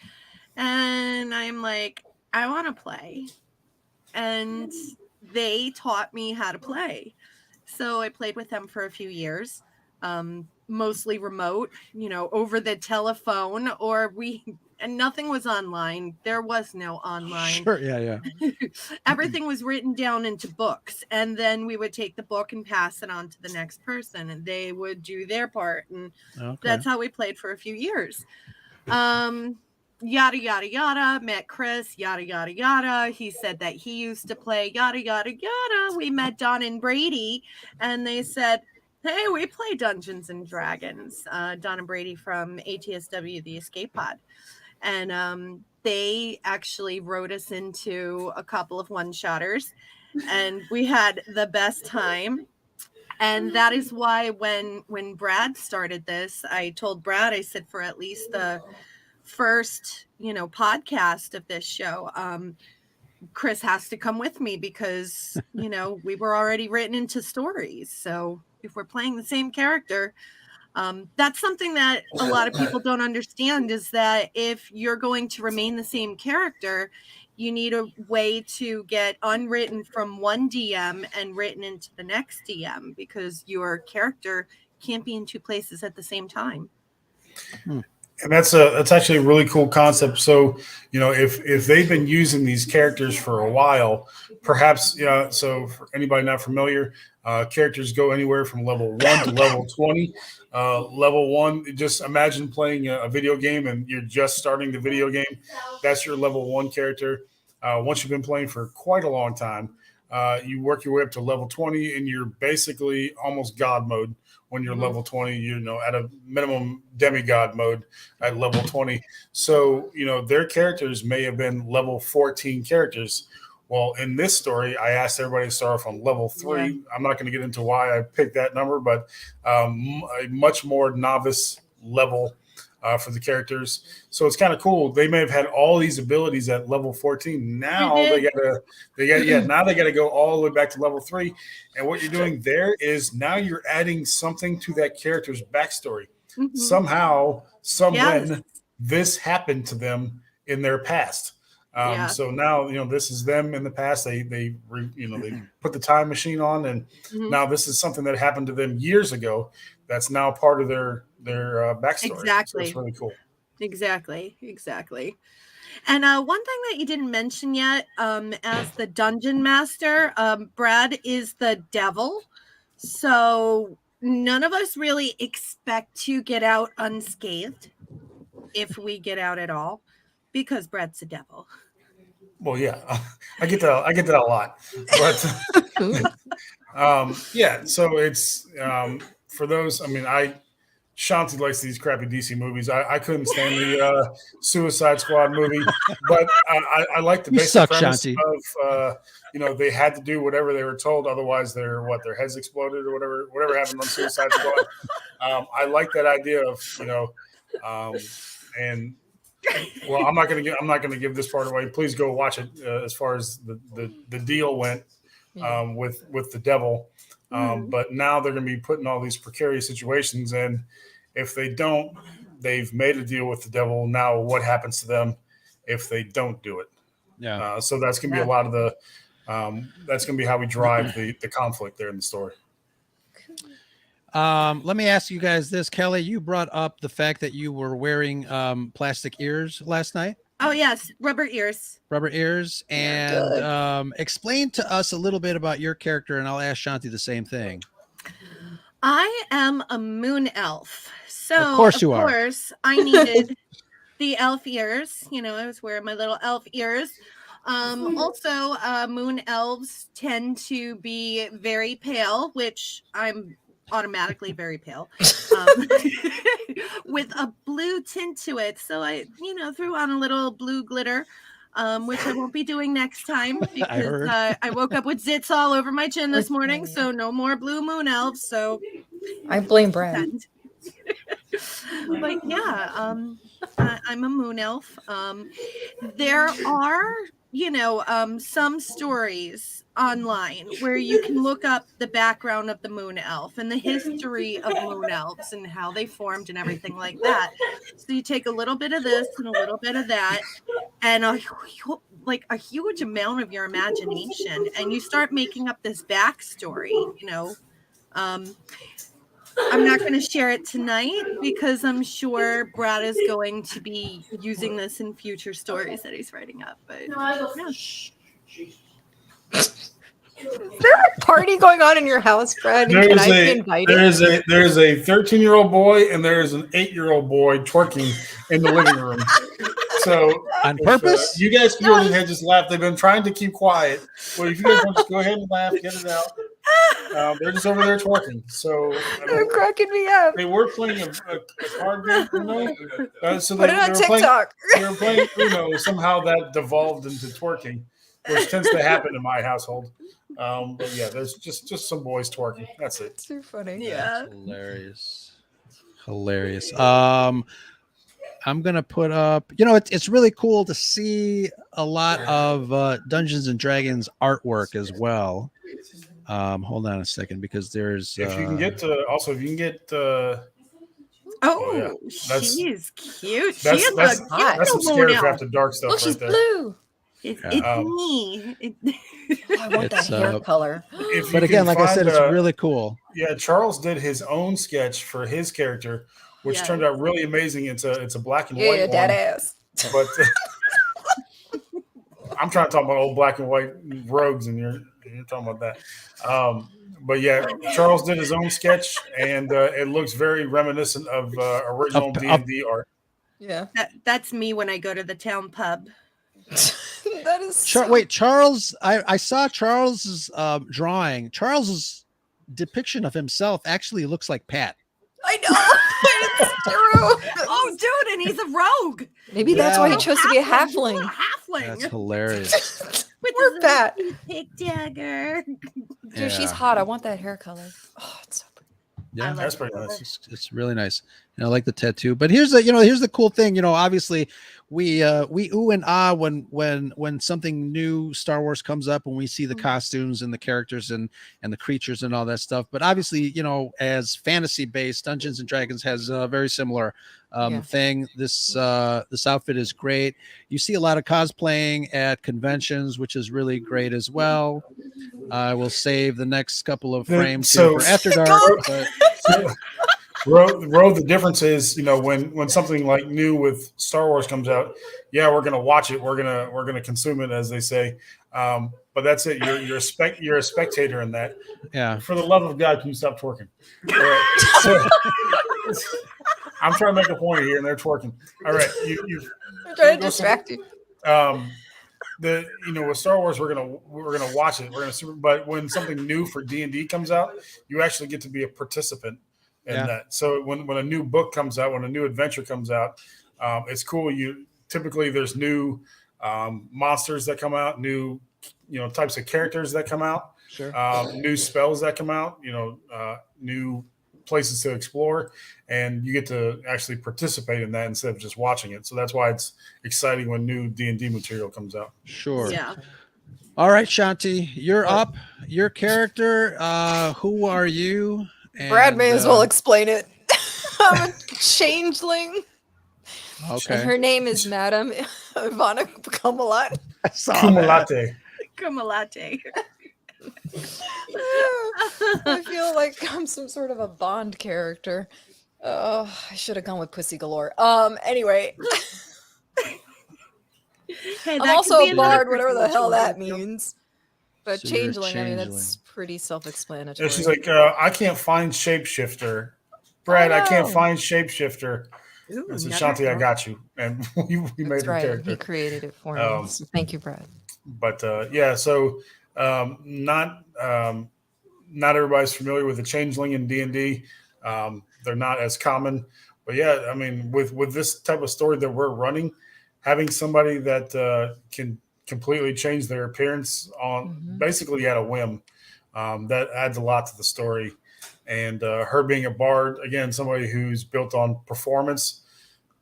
And I'm like, I want to play. And they taught me how to play. So I played with them for a few years, mostly remote, over the telephone, and nothing was online. There was no online. Sure, yeah. Everything was written down into books, and then we would take the book and pass it on to the next person, and they would do their part. And that's how we played for a few years. Yada, yada, yada, met Chris, yada, yada, yada. He said that he used to play, yada, yada, yada. We met Don and Brady, and they said, hey, we play Dungeons and Dragons. Don and Brady from ATSW, the Escape Pod. And they actually wrote us into a couple of one-shotters, and we had the best time. And that is why when Brad started this, I told Brad, I said, for at least the first podcast of this show, Chris has to come with me because we were already written into stories. So if we're playing the same character, that's something that a lot of people don't understand, is that if you're going to remain the same character, you need a way to get unwritten from one DM and written into the next DM, because your character can't be in 2 places at the same time. And that's actually a really cool concept. So, if they've been using these characters for a while, perhaps, so for anybody not familiar, characters go anywhere from level 1 to level 20. Level 1, just imagine playing a video game and you're just starting the video game. That's your level 1 character. Once you've been playing for quite a long time, you work your way up to level 20, and you're basically almost God mode. When you're level 20, at a minimum demigod mode at level 20. So, their characters may have been level 14 characters. Well, in this story, I asked everybody to start off on level 3. Yeah. I'm not going to get into why I picked that number, but a much more novice level for the characters. So it's kind of cool. They may have had all these abilities at level 14. Now now they gotta go all the way back to level 3. And what you're doing there is now you're adding something to that character's backstory. Mhm. Somehow, when this happened to them in their past. So now, this is them in the past. They put the time machine on, and now this is something that happened to them years ago. That's now part of their backstory. Exactly. So it's really cool. Exactly. And one thing that you didn't mention yet, as the dungeon master, Brad is the devil. So none of us really expect to get out unscathed, if we get out at all, because Brad's the devil. Well, yeah, I get that a lot, but So it's for those. I mean, Shanti likes these crappy DC movies. I couldn't stand the Suicide Squad movie, but I like the basic premise of they had to do whatever they were told, otherwise their heads exploded or whatever happened on Suicide Squad. I like that idea of and. Well, I'm not gonna give this part away. Please go watch it. As far as the deal went with the devil, but now they're gonna be put in all these precarious situations, and if they don't, they've made a deal with the devil. Now, what happens to them if they don't do it? Yeah. So that's gonna be a lot of the. That's gonna be how we drive the conflict there in the story. Let me ask you guys this. Kelly, you brought up the fact that you were wearing plastic ears last night. Oh, yes. Rubber ears. And explain to us a little bit about your character, and I'll ask Shanti the same thing. I am a moon elf. So, of course I needed the elf ears. I was wearing my little elf ears. Also, moon elves tend to be very pale, which I'm automatically very pale, with a blue tint to it. So I, threw on a little blue glitter, which I won't be doing next time because I woke up with zits all over my chin this morning. So no more blue moon elves. So I blame Brad. But yeah, I'm a moon elf. There are, some stories online where you can look up the background of the moon elf and the history of moon elves and how they formed and everything like that. So you take a little bit of this and a little bit of that and a huge amount of your imagination, and you start making up this backstory. I'm not going to share it tonight because I'm sure Brad is going to be using this in future stories that he's writing up. But Is there a party going on in your house, Brad? Can I be invited? There's a 13-year-old boy and there's an 8-year-old boy twerking in the living room. So on purpose, you guys can go ahead and just laugh. They've been trying to keep quiet. Well, if you guys want to just go ahead and laugh, get it out. They're just over there twerking. So they're cracking me up. They were playing a card game, so put it on TikTok. They were playing Uno. Somehow that devolved into twerking, which tends to happen in my household. But yeah, there's just some boys twerking. That's it. Too funny. Yeah. That's hilarious. I'm gonna put up. It's really cool to see a lot of Dungeons and Dragons artwork as well. Hold on a second, because there's if you can get she's cute. That's some ScarifLive dark stuff. Look, she's right there. blue. It's me. I want that hair color. But again, like I said, it's really cool. Yeah, Charles did his own sketch for his character, which turned out really amazing. It's a black and white that ass. But I'm trying to talk about old black and white rogues, and you're talking about that. But yeah, Charles did his own sketch, and it looks very reminiscent of original D&D art. Yeah, that's me when I go to the town pub. That is wait, Charles. I saw Charles's drawing. Charles's depiction of himself actually looks like Pat. I know. It's true. Oh, dude, and he's a rogue. Maybe that's why he chose to be a halfling. That's hilarious. With Pat. Big dagger. Dude, she's hot. I want that hair color. Oh, it's so pretty. Yeah, that's pretty nice. It's really nice. I like the tattoo. But here's the cool thing. Obviously we ooh and ah when something new Star Wars comes up, when we see the costumes and the characters and the creatures and all that stuff. But obviously, as fantasy based, Dungeons and Dragons has a very similar thing. This outfit is great. You see a lot of cosplaying at conventions, which is really great as well. I will save the next couple of frames here for After Dark. But the difference is, when something like new with Star Wars comes out, we're gonna watch it, we're gonna consume it, as they say. But that's it. You're a spectator in that. Yeah. For the love of God, can you stop twerking? So, I'm trying to make a point here, and they're twerking. All right, I'm trying to distract you. With Star Wars, we're gonna watch it. But when something new for D&D comes out, you actually get to be a participant in that. So when a new book comes out, when a new adventure comes out, it's cool. Typically there's new monsters that come out, new types of characters that come out, new spells that come out, new places to explore, and you get to actually participate in that instead of just watching it. So that's why it's exciting when new D&D material comes out. Sure. Yeah. All right, Shanti, you're up. Your character, who are you? Brad may as well explain it. I'm a changeling. Okay. And her name is Madame Ivana Kumalat. Kumalate. Kumalate. I feel like I'm some sort of a Bond character. Oh, I should have gone with Pussy Galore. Anyway. Hey, I'm also a bard, whatever the hell that means. But so changeling, I mean, that's pretty self-explanatory. Yeah, she's like, I can't find shapeshifter. Brad, I can't find shapeshifter. Ooh, I said, Shanti, I got you. And we made her character. He created it for me. So thank you, Brad. But so not everybody's familiar with the changeling in D&D. They're not as common. But yeah, I mean, with this type of story that we're running, having somebody that can completely change their appearance on basically at a whim, that adds a lot to the story. And her being a bard, again, somebody who's built on performance,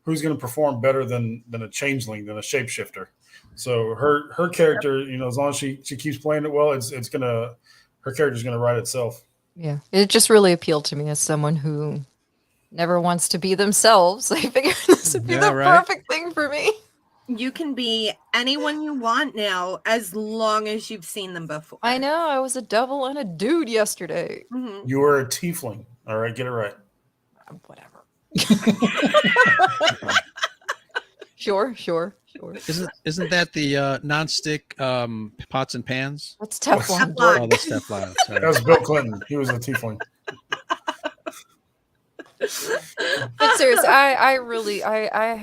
who's going to perform better than a changeling, than a shapeshifter. So her character, as long as she keeps playing it well, her character's gonna write itself. Yeah, it just really appealed to me as someone who never wants to be themselves. I figured this would be the perfect thing for me. You can be anyone you want now, as long as you've seen them before. I know. I was a devil and a dude yesterday. Mm-hmm. You were a tiefling. All right, get it right. Whatever. Sure. Isn't that the non-stick pots and pans? What's Teflon? Oh, that's Teflon. Sorry. That was Bill Clinton. He was a tiefling. But seriously, I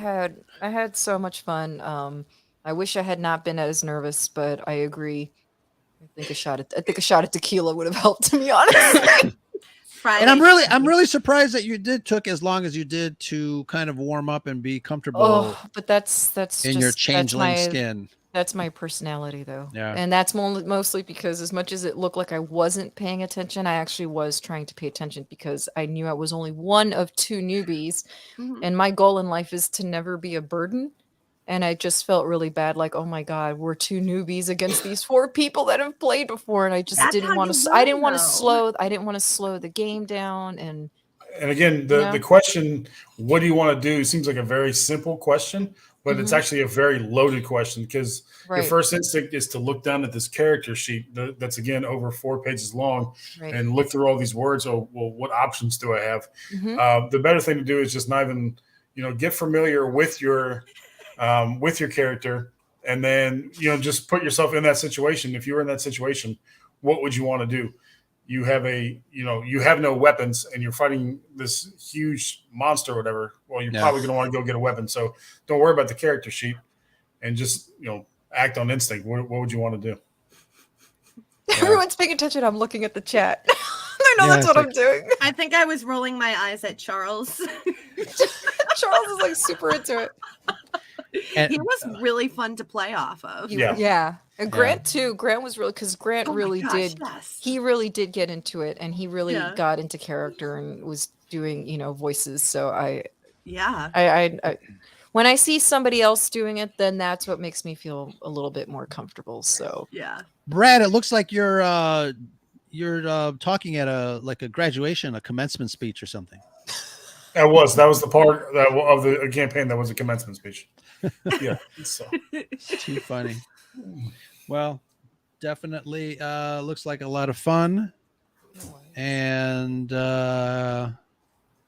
had so much fun. I wish I had not been as nervous, but I agree. I think a shot at tequila would have helped, to be honest. And I'm really surprised that you took as long as you did to kind of warm up and be comfortable. Oh, but that's in your changeling skin. That's my personality, though. Yeah. And that's mostly because as much as it looked like I wasn't paying attention, I actually was trying to pay attention because I knew I was only one of two newbies. Mm-hmm. And my goal in life is to never be a burden. And I just felt really bad, like, oh my God, we're two newbies against these four people that have played before, and I just didn't want to. I didn't want to slow the game down. And again, the question, what do you want to do, seems like a very simple question, but it's actually a very loaded question, because your first instinct is to look down at this character sheet that's again over 4 pages long and look through all these words. Oh, well, what options do I have? The better thing to do is just not even, get familiar with your character, and then just put yourself in that situation. If you were in that situation, what would you want to do? You have you have no weapons and you're fighting this huge monster or whatever. Well, you're probably going to want to go get a weapon. So don't worry about the character sheet and just act on instinct. What would you want to do? Everyone's paying attention. I'm looking at the chat. I know that's what I'm doing. I think I was rolling my eyes at Charles. Charles is like super into it. And, he was really fun to play off of. Yeah. And Grant too. Grant was really, because Grant he really did get into it, and he really got into character and was doing, voices. So Yeah. I when I see somebody else doing it, then that's what makes me feel a little bit more comfortable. So Yeah. Brad, it looks like you're talking at a graduation, a commencement speech or something. That was the part of the campaign that was a commencement speech. Yeah. So. Too funny. Well, definitely looks like a lot of fun. And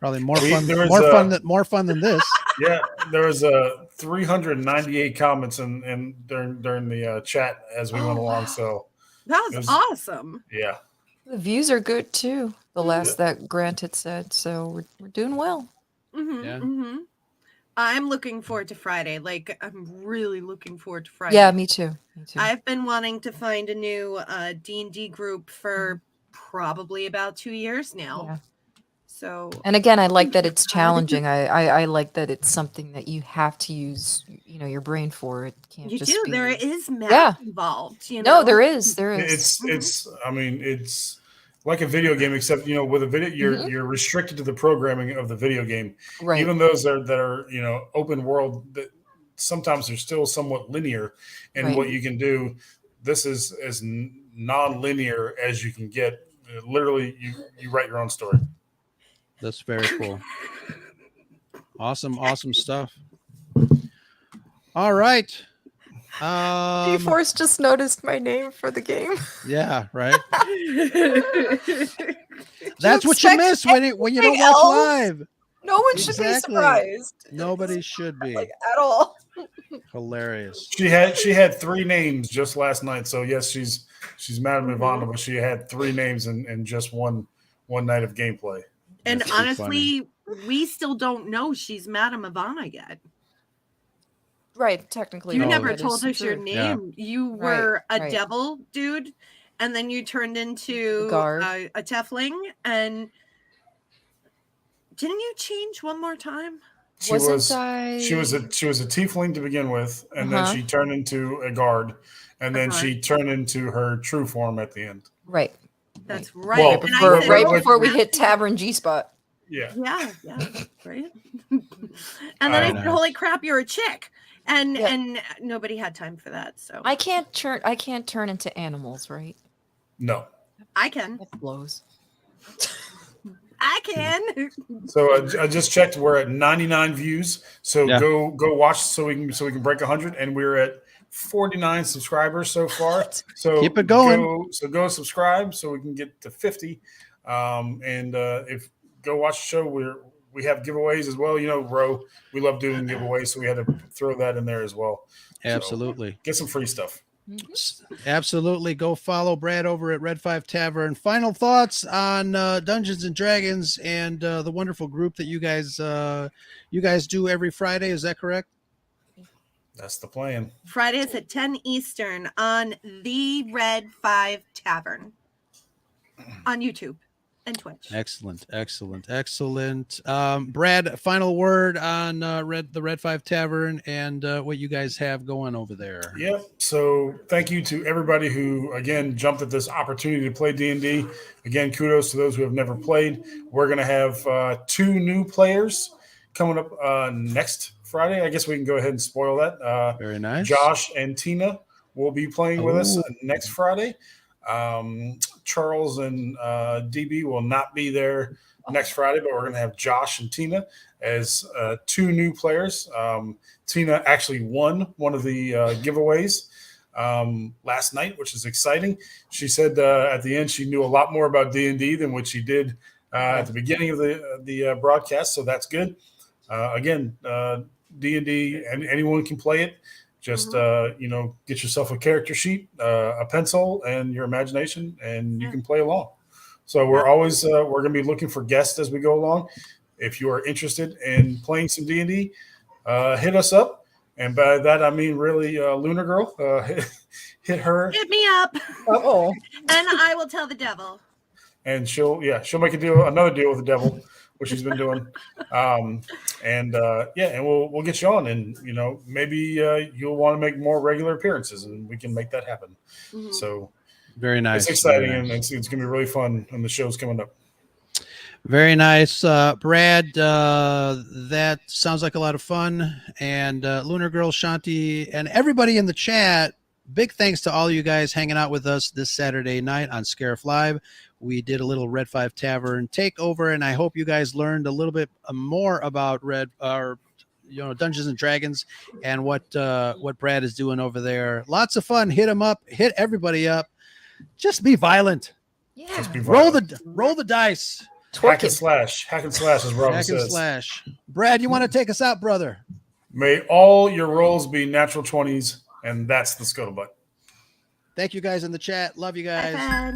probably more fun than this. Yeah, there was 398 comments during the chat as we went along. So that was awesome. Yeah, the views are good too. The last that Grant had said, so we're doing well. I'm looking forward to Friday. Like, I'm really looking forward to Friday. Yeah, me too. I've been wanting to find a new D&D group for probably about 2 years now. Yeah. So, and again, I like that it's challenging. I like that it's something that you have to use, your brain for. It can't just be. There is math involved. No, there is. It's. I mean, it's like a video game, except with a video, you're restricted to the programming of the video game. Right. Even those that are open world, that sometimes they're still somewhat linear in what you can do. This is as non-linear as you can get. Literally, you write your own story. That's very cool. Awesome stuff. All right. G-Force just noticed my name for the game. Yeah, right. That's what you miss when you don't watch live. No one should be surprised. Nobody should be. At all. Hilarious. She had 3 names just last night. So yes, she's Madame Ivana, but she had 3 names in just one night of gameplay. And honestly, we still don't know she's Madame Ivana yet. Right, technically. You never told us your name. Yeah. You were a devil dude, and then you turned into a tiefling. And didn't you change one more time? She was a tiefling to begin with, and then she turned into a guard, and then she turned into her true form at the end. Right. That's right. Well, before we hit Tavern G-Spot. Yeah. Yeah. Right. And then I said, "Holy crap, you're a chick!" And nobody had time for that. So I can't turn into animals, right? No. I can. That blows. I can. So I just checked. We're at 99 views. So go watch so we can break 100, and we're at 49 subscribers so far. So keep it going. Go subscribe so we can get to 50. If go watch the show, we have giveaways as well. Ro, we love doing giveaways, so we had to throw that in there as well. Absolutely. So get some free stuff. Absolutely. Go follow Brad over at Red 5 Tavern. Final thoughts on Dungeons and Dragons and the wonderful group that you guys do every Friday. Is that correct? That's the plan. Fridays at 10 Eastern on the Red5 Tavern on YouTube and Twitch. Excellent. Brad, final word on the Red5 Tavern and what you guys have going over there. Yep. So thank you to everybody who, again, jumped at this opportunity to play D&D. Again, kudos to those who have never played. We're going to have 2 new players coming up next Friday. I guess we can go ahead and spoil that. Very nice. Josh and Tina will be playing with us next Friday. Charles and DB will not be there next Friday, but we're going to have Josh and Tina as 2 new players. Tina actually won one of the giveaways last night, which is exciting. She said at the end she knew a lot more about D&D than what she did at the beginning of the broadcast, so that's good. Again, D&D, and anyone can play it. Just get yourself a character sheet, a pencil, and your imagination, and you can play along. So we're always we're going to be looking for guests as we go along. If you are interested in playing some D&D, hit us up, and by that I mean really Lunar Girl. Hit her. Hit me up. Oh, and I will tell the devil. And she'll make another deal with the devil, which she's been doing. And we'll get you on, and maybe you'll want to make more regular appearances, and we can make that happen. So very nice. It's exciting, and it's going to be really fun when the show's coming up. Very nice. Brad, that sounds like a lot of fun. And Lunar Girl, Shanti, and everybody in the chat, big thanks to all you guys hanging out with us this Saturday night on Scarif Live. We did a little Red 5 Tavern takeover, and I hope you guys learned a little bit more about Dungeons and Dragons and what Brad is doing over there. Lots of fun. Hit him up. Hit everybody up. Just be violent. Yeah. Just be violent. Roll the dice. Hack and slash is Robin Hack and says. slash. Brad, you want to take us out, brother? May all your rolls be natural 20s, and that's the scuttlebutt. Thank you guys in the chat. Love you guys. Bye,